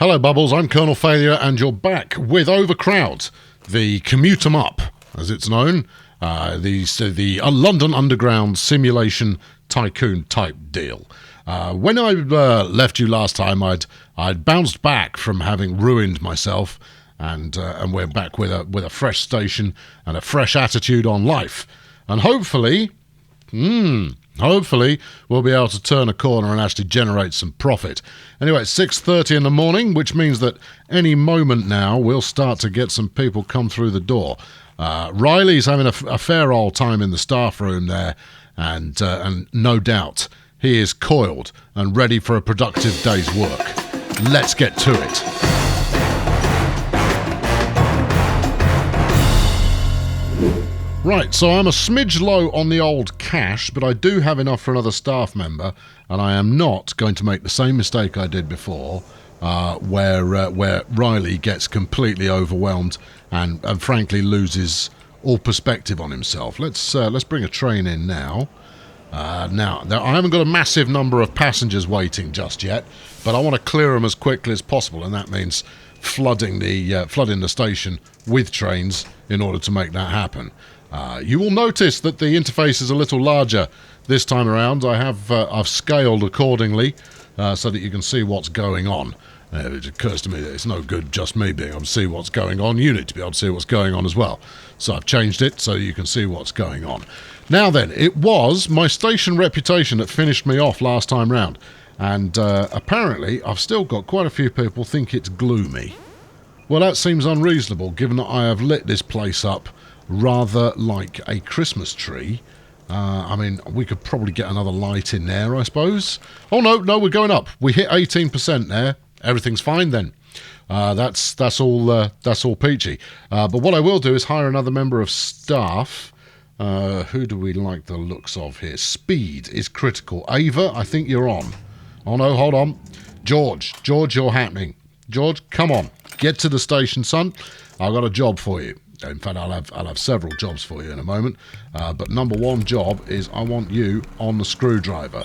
Hello, Bubbles. I'm Colonel Failure, and you're back with Overcrowd, the Commute Em Up, as it's known, the London Underground simulation tycoon type deal. When I left you last time, I'd bounced back from having ruined myself, and we're back with a fresh station and a fresh attitude on life, and hopefully we'll be able to turn a corner and actually generate some profit. Anyway, it's 6:30 in the morning, which means that any moment now we'll start to get some people come through the door. Riley's having a fair old time in the staff room there, and no doubt he is coiled and ready for a productive day's work. Let's get to it. Right, so I'm a smidge low on the old cash, but I do have enough for another staff member, and I am not going to make the same mistake I did before, where Riley gets completely overwhelmed and frankly loses all perspective on himself. Let's bring a train in now. I haven't got a massive number of passengers waiting just yet, but I want to clear them as quickly as possible, and that means flooding the station with trains in order to make that happen. You will notice that the interface is a little larger this time around. I've scaled accordingly so that you can see what's going on. It occurs to me that it's no good just me being able to see what's going on. You need to be able to see what's going on as well. So I've changed it so you can see what's going on. Now then, it was my station reputation that finished me off last time round. And apparently I've still got quite a few people think it's gloomy. Well, that seems unreasonable given that I have lit this place up rather like a Christmas tree. I mean, we could probably get another light in there, I suppose. Oh, no, we're going up. We hit 18% there. Everything's fine then. That's all peachy. But what I will do is hire another member of staff. Who do we like the looks of here? Speed is critical. Ava, I think you're on. Oh, no, hold on. George, you're happening. George, come on. Get to the station, son. I've got a job for you. In fact, I'll have several jobs for you in a moment. But number one job is I want you on the screwdriver.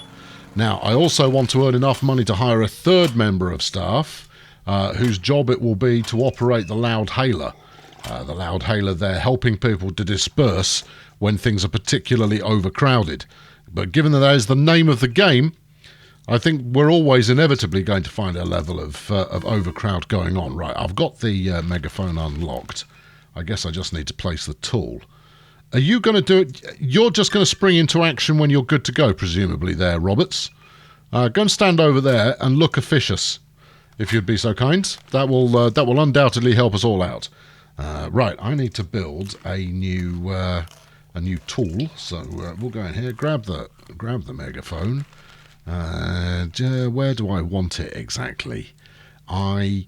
Now, I also want to earn enough money to hire a third member of staff whose job it will be to operate the loud hailer. The loud hailer there helping people to disperse when things are particularly overcrowded. But given that is the name of the game, I think we're always inevitably going to find a level of overcrowd going on. Right, I've got the megaphone unlocked. I guess I just need to place the tool. Are you going to do it? You're just going to spring into action when you're good to go, presumably there, Roberts. Go and stand over there and look officious, if you'd be so kind. That will undoubtedly help us all out. Right, I need to build a new tool. So we'll go in here, grab the megaphone. Where do I want it exactly? I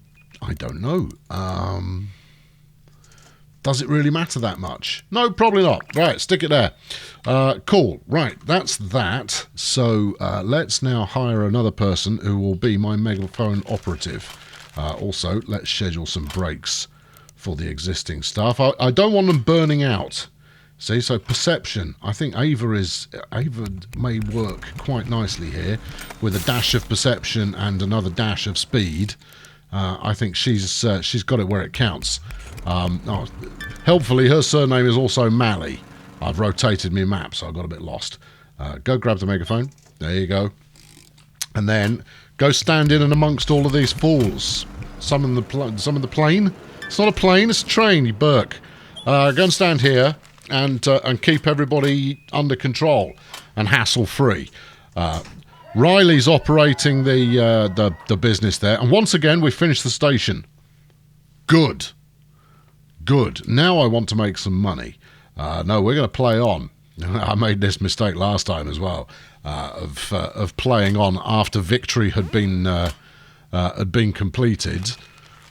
don't know. Does it really matter that much? No, probably not. Right, stick it there. Cool. Right, that's that. So let's now hire another person who will be my megaphone operative. Also, let's schedule some breaks for the existing staff. I don't want them burning out. See, so perception. I think Ava may work quite nicely here with a dash of perception and another dash of speed. I think she's got it where it counts. Helpfully, her surname is also Malley. I've rotated my map, so I got a bit lost. Go grab the megaphone. There you go. And then go stand in and amongst all of these fools. Summon the plane. It's not a plane, it's a train, you Burke. Go and stand here and keep everybody under control and hassle-free. Riley's operating the business there. And once again, we finished the station. Good. Now I want to make some money. No, we're going to play on. I made this mistake last time as well, of playing on after victory had been completed.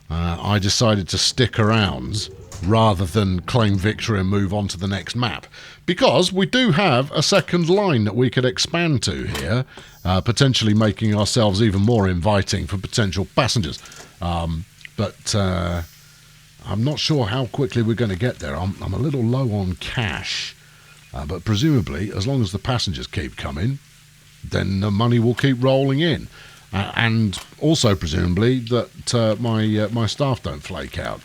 I decided to stick around rather than claim victory and move on to the next map, because we do have a second line that we could expand to here, potentially making ourselves even more inviting for potential passengers. But I'm not sure how quickly we're going to get there. I'm a little low on cash, but presumably as long as the passengers keep coming, then the money will keep rolling in. and also presumably that my staff don't flake out.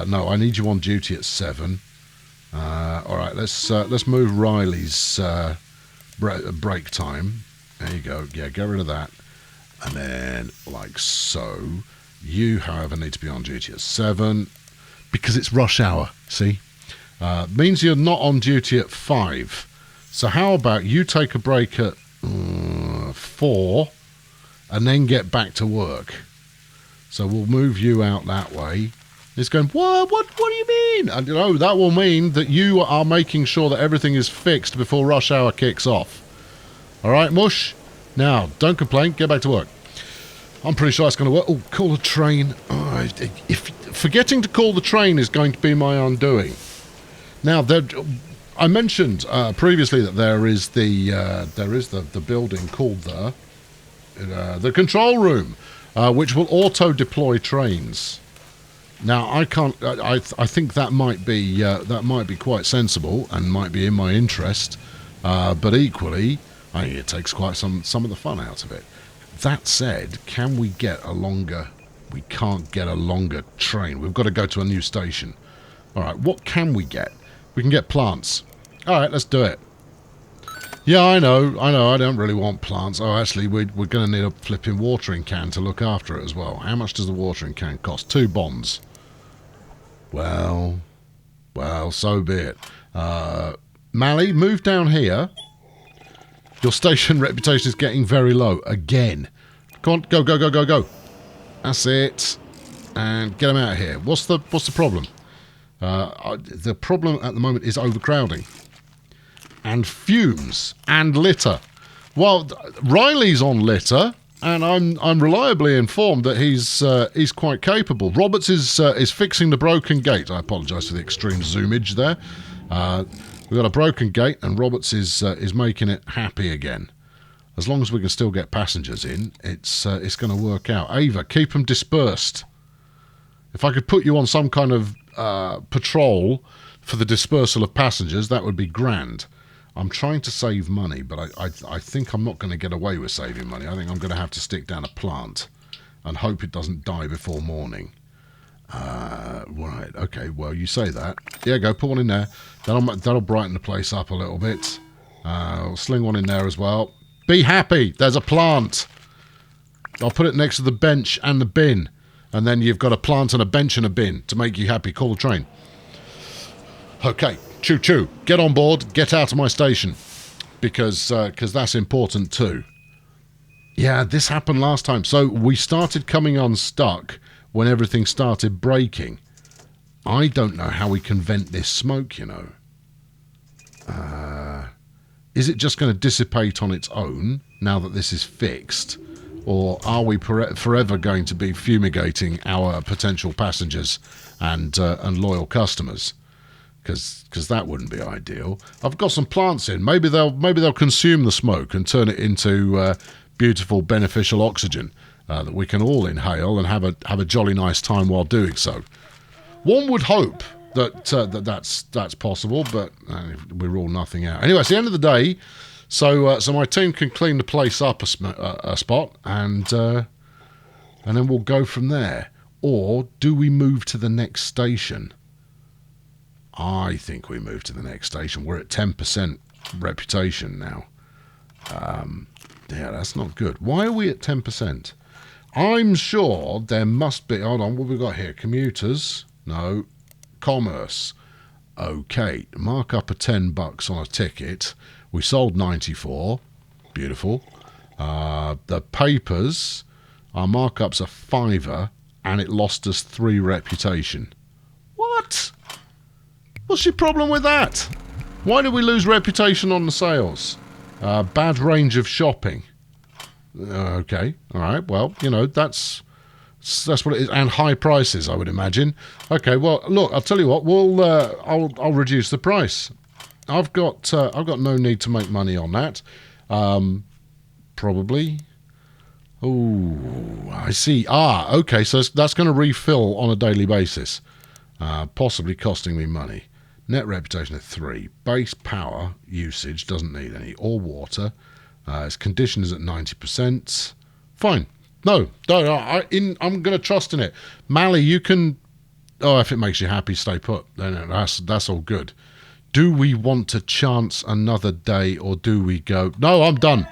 No, I need you on duty at 7. All right, let's move Riley's break time. There you go. Yeah, get rid of that, and then like so. You, however, need to be on duty at 7 because it's rush hour. See, means you're not on duty at 5. So how about you take a break at 4 and then get back to work? So we'll move you out that way. It's going, what do you mean? And that will mean that you are making sure that everything is fixed before rush hour kicks off. All right, Mush? Now, don't complain. Get back to work. I'm pretty sure that's going to work. Oh, call a train. Oh, if forgetting to call the train is going to be my undoing. Now, I mentioned previously that there is the building called the control room, which will auto deploy trains. Now, I can't. I think that might be quite sensible and might be in my interest, but equally, I think it takes quite some of the fun out of it. That said, can we get a longer? We can't get a longer train. We've got to go to a new station. All right, what can we get? We can get plants. All right, let's do it. Yeah, I know. I don't really want plants. Oh, actually, we're going to need a flipping watering can to look after it as well. How much does the watering can cost? 2 bonds. Well, so be it. Mally, move down here. Your station reputation is getting very low again. Come on, go. That's it. And get them out of here. What's the problem? The problem at the moment is overcrowding. And fumes and litter. Well, Riley's on litter, and I'm reliably informed that he's quite capable. Roberts is fixing the broken gate. I apologise for the extreme zoomage there. We've got a broken gate, and Roberts is making it happy again. As long as we can still get passengers in, it's going to work out. Ava, keep them dispersed. If I could put you on some kind of patrol for the dispersal of passengers, that would be grand. I'm trying to save money, but I think I'm not going to get away with saving money. I think I'm going to have to stick down a plant and hope it doesn't die before morning. Right, okay, well, you say that. Yeah, go, put one in there. That'll brighten the place up a little bit. I'll sling one in there as well. Be happy, there's a plant. I'll put it next to the bench and the bin. And then you've got a plant and a bench and a bin to make you happy. Call the train. Okay, choo-choo. Get on board, get out of my station. Because that's important too. Yeah, this happened last time. So we started coming unstuck when everything started breaking. I don't know how we can vent this smoke, you know. Is it just going to dissipate on its own now that this is fixed? Or are we forever going to be fumigating our potential passengers and loyal customers? Because that wouldn't be ideal. I've got some plants in. Maybe they'll consume the smoke and turn it into beautiful, beneficial oxygen that we can all inhale and have a jolly nice time while doing so. One would hope that's possible, but we rule nothing out. Anyway, it's the end of the day, so my team can clean the place up a spot, and then we'll go from there. Or do we move to the next station? I think we move to the next station. We're at 10% reputation now. Yeah, that's not good. Why are we at 10%? I'm sure there must be... Hold on, what have we got here? Commuters? No. Commerce. Okay, mark up a $10 on a ticket. We sold 94. Beautiful. The papers, our markup's a £5, and it lost us 3 reputation. What? What's your problem with that? Why did we lose reputation on the sales? Bad range of shopping. Okay, all right. Well, you know, that's what it is, and high prices, I would imagine. Okay, well, look, I'll tell you what. I'll reduce the price. I've got no need to make money on that. Probably. Oh, I see. Okay. So that's going to refill on a daily basis, possibly costing me money. Net reputation of 3. Base power usage doesn't need any. Or water. Its condition is at 90%. Fine. No, I'm going to trust in it. Mally, you can... Oh, if it makes you happy, stay put. Then that's all good. Do we want to chance another day, or do we go... No, I'm done.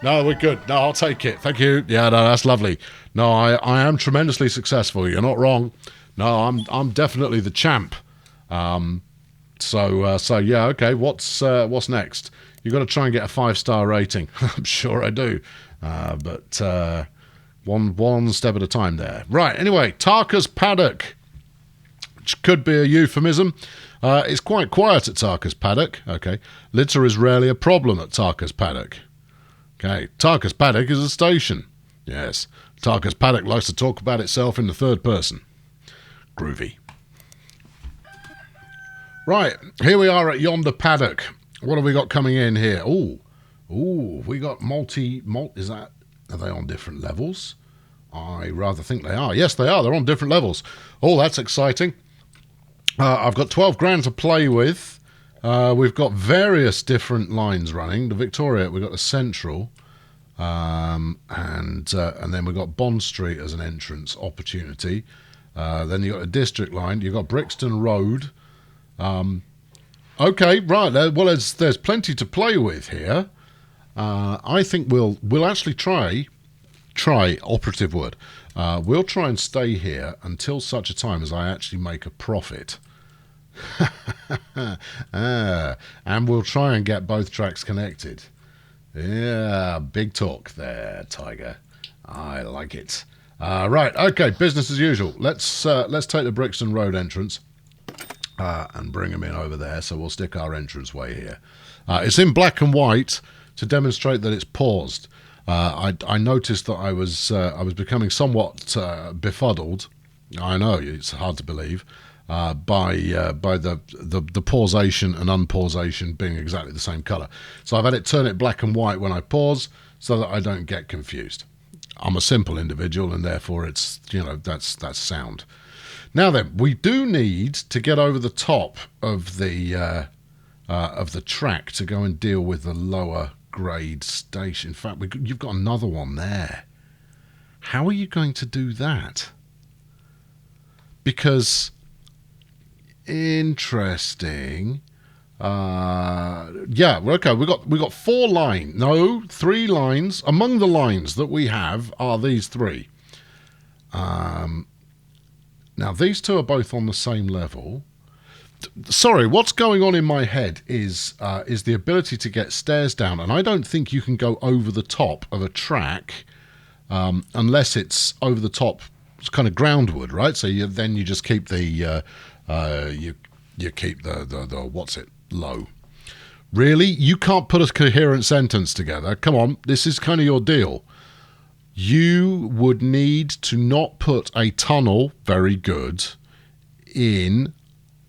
No, we're good. No, I'll take it. Thank you. Yeah, no, that's lovely. No, I am tremendously successful. You're not wrong. No, I'm definitely the champ. So yeah, okay. What's next? You've got to try and get a 5-star rating. I'm sure I do. But one step at a time there. Right. Anyway, Tarka's Paddock, which could be a euphemism. It's quite quiet at Tarka's Paddock. Okay. Litter is rarely a problem at Tarka's Paddock. Okay. Tarka's Paddock is a station. Yes. Tarka's Paddock likes to talk about itself in the third person. Groovy. Right. Here we are at Yonder Paddock. What have we got coming in here? Ooh, we got is that... Are they on different levels? I rather think they are. Yes, they are. They're on different levels. Oh, that's exciting. I've got 12 grand to play with. We've got various different lines running. The Victoria, we've got the Central. And then we've got Bond Street as an entrance opportunity. Then you've got a District line. You've got Brixton Road. Okay, right. Well, there's plenty to play with here. I think we'll actually try operative word. We'll try and stay here until such a time as I actually make a profit. And we'll try and get both tracks connected. Yeah, big talk there, Tiger. I like it. Right, okay, business as usual. Let's take the Brixton Road entrance. And bring them in over there. So we'll stick our entrance way here. It's in black and white to demonstrate that it's paused. I noticed that I was becoming somewhat befuddled. I know it's hard to believe by the pausation and unpausation being exactly the same colour. So I've had it turn it black and white when I pause so that I don't get confused. I'm a simple individual, and therefore it's that's sound. Now then, we do need to get over the top of the track to go and deal with the lower grade station. In fact, you've got another one there. How are you going to do that? Because interesting. Yeah, okay. We got 3 lines. Among the lines that we have are these 3. Now, these 2 are both on the same level. Sorry, what's going on in my head is the ability to get stairs down, and I don't think you can go over the top of a track unless it's over the top. It's kind of groundwood, right? So you just keep the you keep the what's it low. Really, you can't put a coherent sentence together. Come on, this is kind of your deal. You would need to not put a tunnel, very good, in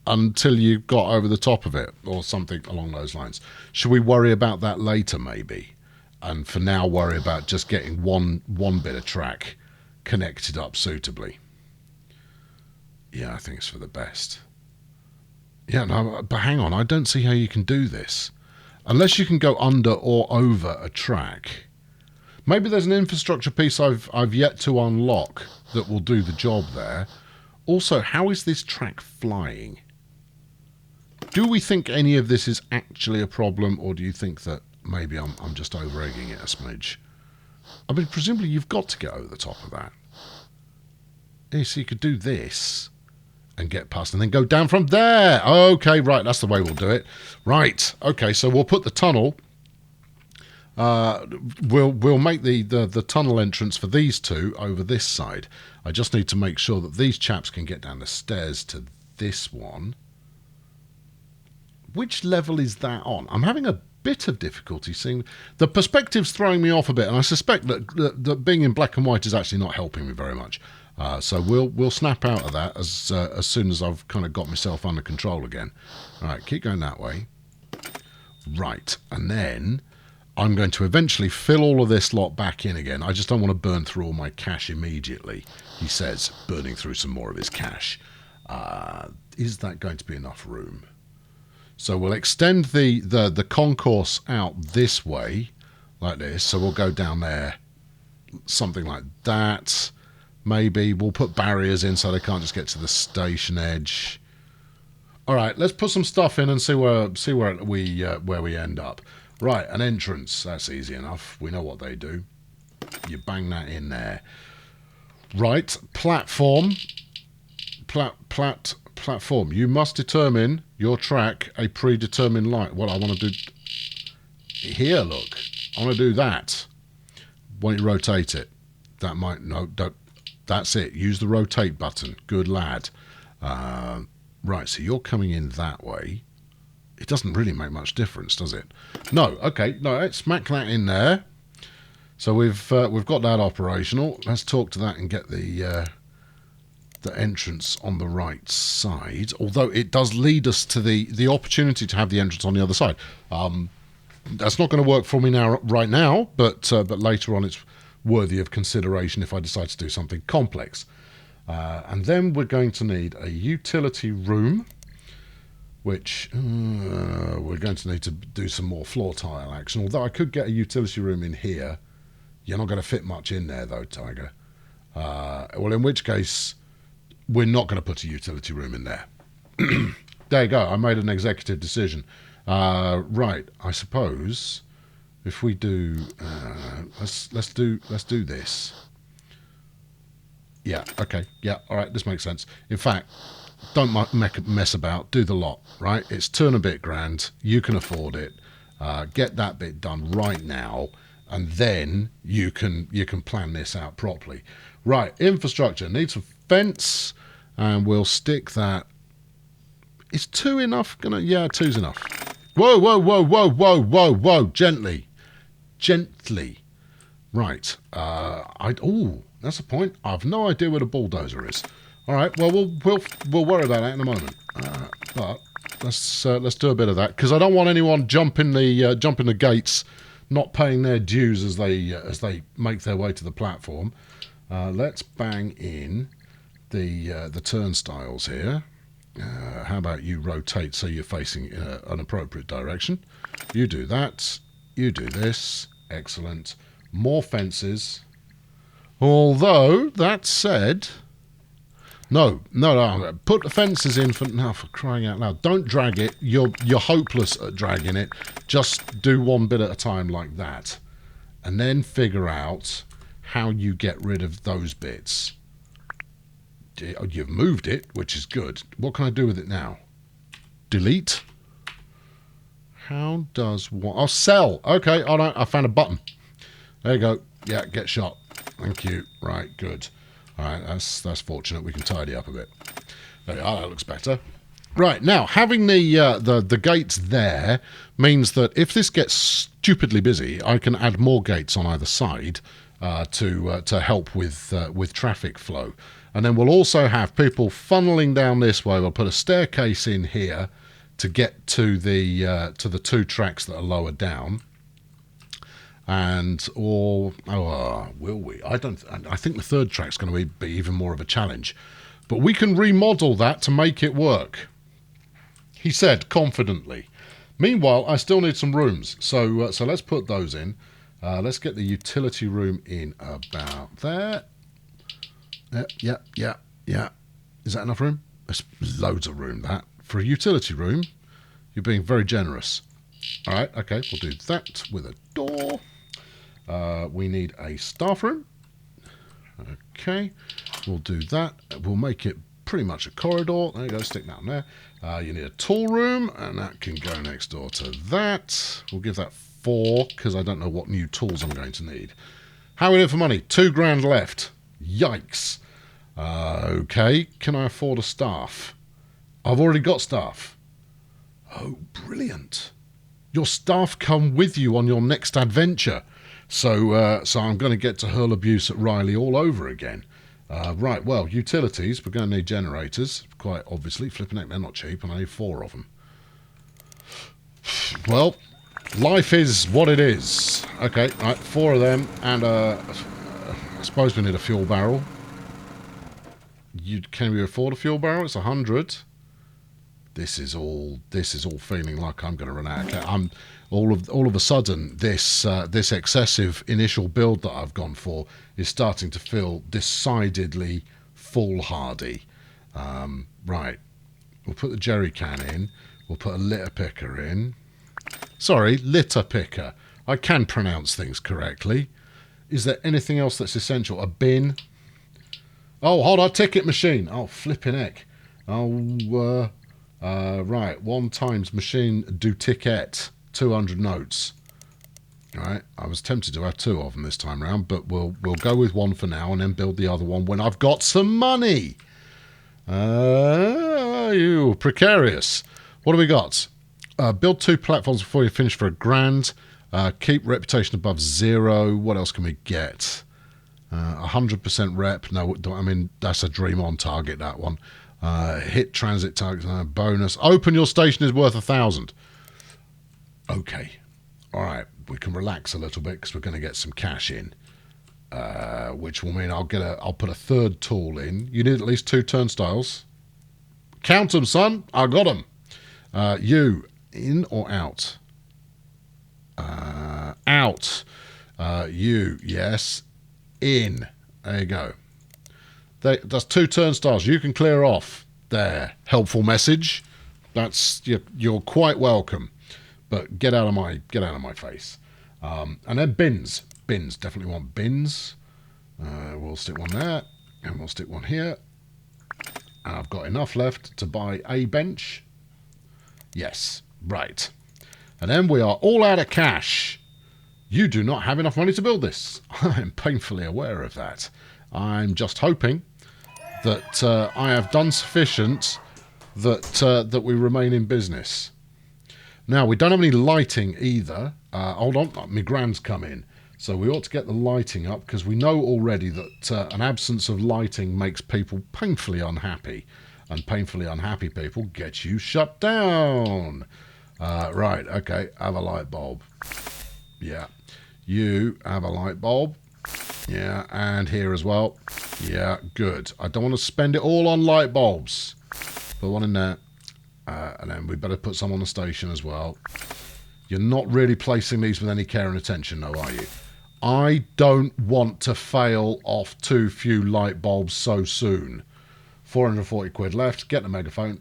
until you got over the top of it, or something along those lines. Should we worry about that later, maybe? And for now, worry about just getting one bit of track connected up suitably. Yeah, I think it's for the best. Yeah, no, but hang on, I don't see how you can do this. Unless you can go under or over a track. Maybe there's an infrastructure piece I've yet to unlock that will do the job there. Also, how is this track flying? Do we think any of this is actually a problem, or do you think that maybe I'm just over-egging it a smidge? I mean, presumably you've got to get over the top of that. Yeah, so you could do this and get past and then go down from there. Okay, right, that's the way we'll do it. Right, okay, so we'll put the tunnel... We'll make the tunnel entrance for these 2 over this side. I just need to make sure that these chaps can get down the stairs to this one. Which level is that on? I'm having a bit of difficulty seeing... The perspective's throwing me off a bit, and I suspect that being in black and white is actually not helping me very much. So we'll snap out of that as soon as I've kind of got myself under control again. All right, keep going that way. Right, and then... I'm going to eventually fill all of this lot back in again. I just don't want to burn through all my cash immediately, he says, burning through some more of his cash. Is that going to be enough room? So we'll extend the concourse out this way, like this. So we'll go down there something like that. Maybe we'll put barriers in so they can't just get to the station edge. All right, let's put some stuff in and see where we end up. Right, an entrance. That's easy enough. We know what they do. You bang that in there. Right, platform. Platform. You must determine your track a predetermined line. What I want to do here, look. I want to do that. Why don't you rotate it? That might no. Don't. That's it. Use the rotate button. Good lad. Right. So you're coming in that way. It doesn't really make much difference, does it? No. Okay. No. Let's smack that in there. So we've got that operational. Let's talk to that and get the entrance on the right side. Although it does lead us to the opportunity to have the entrance on the other side. That's not going to work for me right now, but later on it's worthy of consideration if I decide to do something complex. And then we're going to need a utility room, which we're going to need to do some more floor tile action. Although I could get a utility room in here. You're not going to fit much in there, though, Tiger. Well, in which case, we're not going to put a utility room in there. There you go. I made an executive decision. Right. I suppose if we do, let's do this. Yeah. Okay. Yeah. All right. This makes sense. In fact, don't mess about. Do the lot. Right. It's £2 and a bit grand. You can afford it. Get that bit done right now. And then you can plan this out properly. Right, infrastructure needs a fence, and we'll stick that. Is 2 enough? Yeah, 2's enough. Whoa! Gently. Right. That's a point. I've no idea where the bulldozer is. All right. Well, we'll worry about that in a moment. But let's do a bit of that because I don't want anyone jumping the gates, not paying their dues as they make their way to the platform. Let's bang in the turnstiles here. How about you rotate so you're facing in an appropriate direction? You do that. You do this. Excellent. More fences. Although, that said... No. Put the fences in for crying out loud. Don't drag it. You're hopeless at dragging it. Just do one bit at a time like that. And then figure out how you get rid of those bits. You've moved it, which is good. What can I do with it now? Delete? How does one... Oh, sell. Okay, all right, I found a button. There you go. Yeah, get shot. Thank you. Right, good. All right, that's fortunate. We can tidy up a bit. There we are. That looks better. Right, now, having the gates there means that if this gets stupidly busy, I can add more gates on either side to help with traffic flow. And then we'll also have people funneling down this way. We'll put a staircase in here to get to the 2 tracks that are lower down. Will we? I think the 3rd track's going to be even more of a challenge. But we can remodel that to make it work, he said confidently. Meanwhile, I still need some rooms. So let's put those in. Let's get the utility room in about there. Yeah. Is that enough room? There's loads of room, that. For a utility room, you're being very generous. All right, okay, we'll do that with a door. We need a staff room. Okay, we'll do that. We'll make it pretty much a corridor. There you go, stick that in there. You need a tool room, and that can go next door to that. We'll give that 4, because I don't know what new tools I'm going to need. How are we doing for money? 2 grand left. Yikes. Okay, can I afford a staff? I've already got staff. Oh, brilliant. Your staff come with you on your next adventure. So I'm going to get to hurl abuse at Riley all over again. Right, well, utilities. We're going to need generators. Quite obviously. Flipping heck, they're not cheap, and I need 4 of them. Well, life is what it is. Okay, right, 4 of them, and I suppose we need a fuel barrel. Can we afford a fuel barrel? It's 100. This is all feeling like I'm going to run out of cash. I'm all of a sudden this excessive initial build that I've gone for is starting to feel decidedly foolhardy. Right, we'll put the jerry can in. We'll put a litter picker in. Sorry, litter picker. I can pronounce things correctly. Is there anything else that's essential? A bin. Oh, hold on, ticket machine. Oh, flipping heck. Oh, right. 1 times machine do ticket. 200 notes. All right. I was tempted to have 2 of them this time round, but we'll go with 1 for now and then build the other one when I've got some money. You precarious. What do we got? Build 2 platforms before you finish for $1,000. Keep reputation above 0. What else can we get? 100% rep. No, I mean, that's a dream on target, that one. Hit transit targets. Bonus. Open your station is worth 1,000. Okay. All right. We can relax a little bit because we're going to get some cash in. Which will mean I'll put a 3rd tool in. You need at least 2 turnstiles. Count them, son. I got them. You in or out? Out. You, yes. In. There you go. That's 2 turnstiles. You can clear off. There. Helpful message. That's you're quite welcome. But get out of my face. And then bins. Bins. Definitely want bins. We'll stick one there, and we'll stick one here. And I've got enough left to buy a bench. Yes. Right. And then we are all out of cash. You do not have enough money to build this. I'm painfully aware of that. I'm just hoping that I have done sufficient that we remain in business. Now, we don't have any lighting either. Hold on, my grand's come in. So we ought to get the lighting up because we know already that an absence of lighting makes people painfully unhappy. And painfully unhappy people get you shut down. Right, okay, have a light bulb. Yeah. You have a light bulb. Yeah, and here as well. Yeah, good. I don't want to spend it all on light bulbs. Put one in there. And then we better put some on the station as well. You're not really placing these with any care and attention, though, are you? I don't want to fail off too few light bulbs so soon. 440 quid left. Get the megaphone.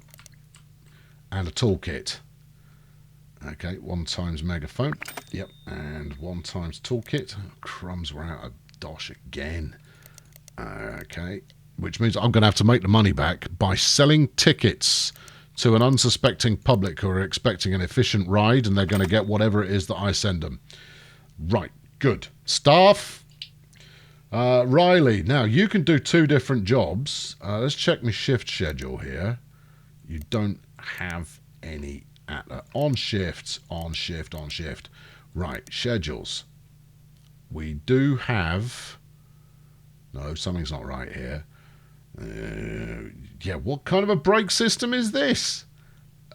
And a toolkit. Okay, 1 times megaphone. Yep, and 1 times toolkit. Crumbs, we're out of dosh again. Okay, which means I'm going to have to make the money back by selling tickets to an unsuspecting public who are expecting an efficient ride, and they're going to get whatever it is that I send them. Right, good. Staff. Riley, now you can do 2 different jobs. Let's check my shift schedule here. You don't have any on shift. Right, schedules. We do have... No, something's not right here. Yeah, what kind of a brake system is this?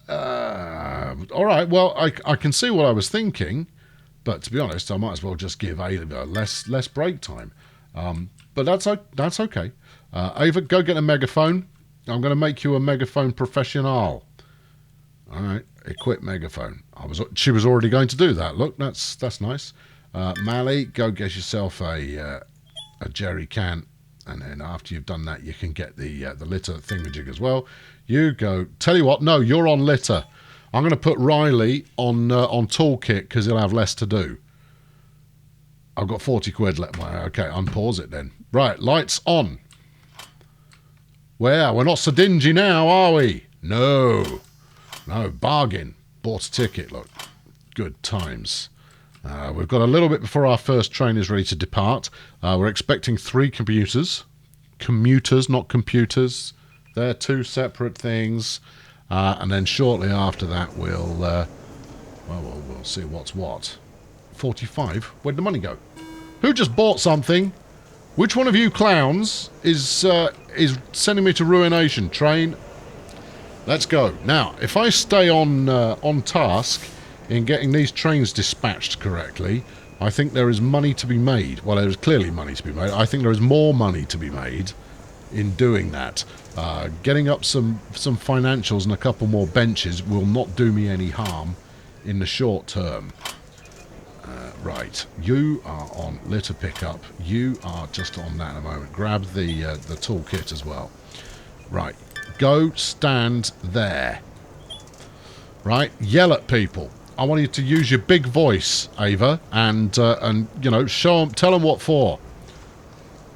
All right, well, I can see what I was thinking, but to be honest, I might as well just give Ava less brake time. But that's okay. Ava, go get a megaphone. I'm going to make you a megaphone professional. All right, equip megaphone. She was already going to do that. Look, that's nice. Mally, go get yourself a jerry can, and then after you've done that, you can get the litter thingamajig as well. You go. Tell you what, no, you're on litter. I'm going to put Riley on toolkit because he'll have less to do. I've got 40 quid left. Okay, unpause it then. Right, lights on. Well, we're not so dingy now, are we? No, bargain. Bought a ticket, look. Good times. We've got a little bit before our first train is ready to depart. We're expecting 3 commuters. Commuters, not computers. They're 2 separate things. And then shortly after that, we'll see what's what. 45? Where'd the money go? Who just bought something? Which one of you clowns is sending me to ruination? Train. Let's go. Now, if I stay on task in getting these trains dispatched correctly, I think there is money to be made. Well, there is clearly money to be made. I think there is more money to be made in doing that. Getting up some financials and a couple more benches will not do me any harm in the short term. Right, you are on litter pickup. You are just on that in a moment. Grab the toolkit as well. Right, go stand there. Right, yell at people. I want you to use your big voice, Ava, and you know, show them, tell them what for.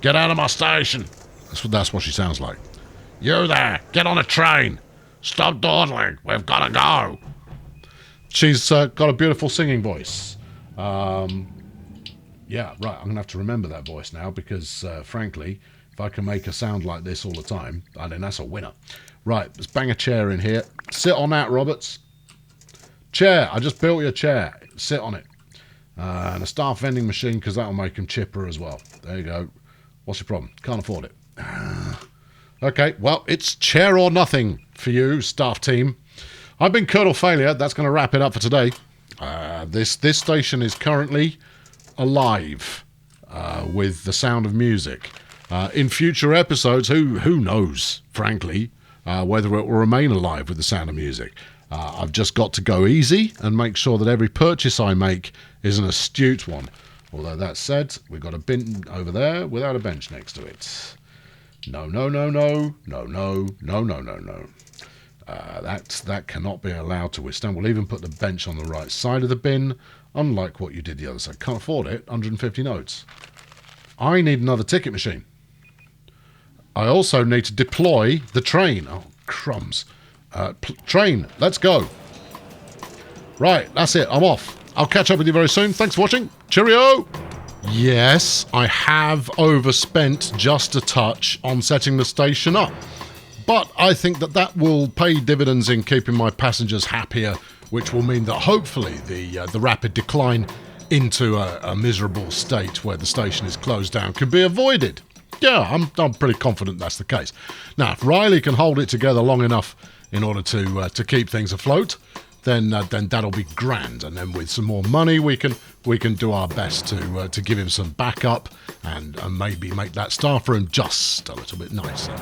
Get out of my station. That's what she sounds like. You there, get on a train. Stop dawdling. We've got to go. She's got a beautiful singing voice. Yeah, right, I'm going to have to remember that voice now because, frankly, if I can make her sound like this all the time, then that's a winner. Right, let's bang a chair in here. Sit on that, Roberts. Chair, I just built you a chair. Sit on it. And a staff vending machine because that'll make him chipper as well. There you go. What's your problem? Can't afford it. Okay, well, it's chair or nothing for you, staff team. I've been Colonel Failure. That's going to wrap it up for today. This station is currently alive with the sound of music. In future episodes, who knows, frankly, whether it will remain alive with the sound of music. I've just got to go easy and make sure that every purchase I make is an astute one. Although that said, we've got a bin over there without a bench next to it. No, no, no, no, no, no, no, no, no, no. That cannot be allowed to withstand. We'll even put the bench on the right side of the bin, unlike what you did the other side. Can't afford it. 150 notes. I need another ticket machine. I also need to deploy the train. Oh, crumbs. Train, let's go. Right, that's it. I'm off. I'll catch up with you very soon. Thanks for watching. Cheerio! Yes, I have overspent just a touch on setting the station up. But I think that will pay dividends in keeping my passengers happier, which will mean that hopefully the rapid decline into a miserable state where the station is closed down can be avoided. Yeah, I'm pretty confident that's the case. Now, if Riley can hold it together long enough in order to keep things afloat, then that'll be grand. And then with some more money, we can do our best to give him some backup and maybe make that staff room just a little bit nicer.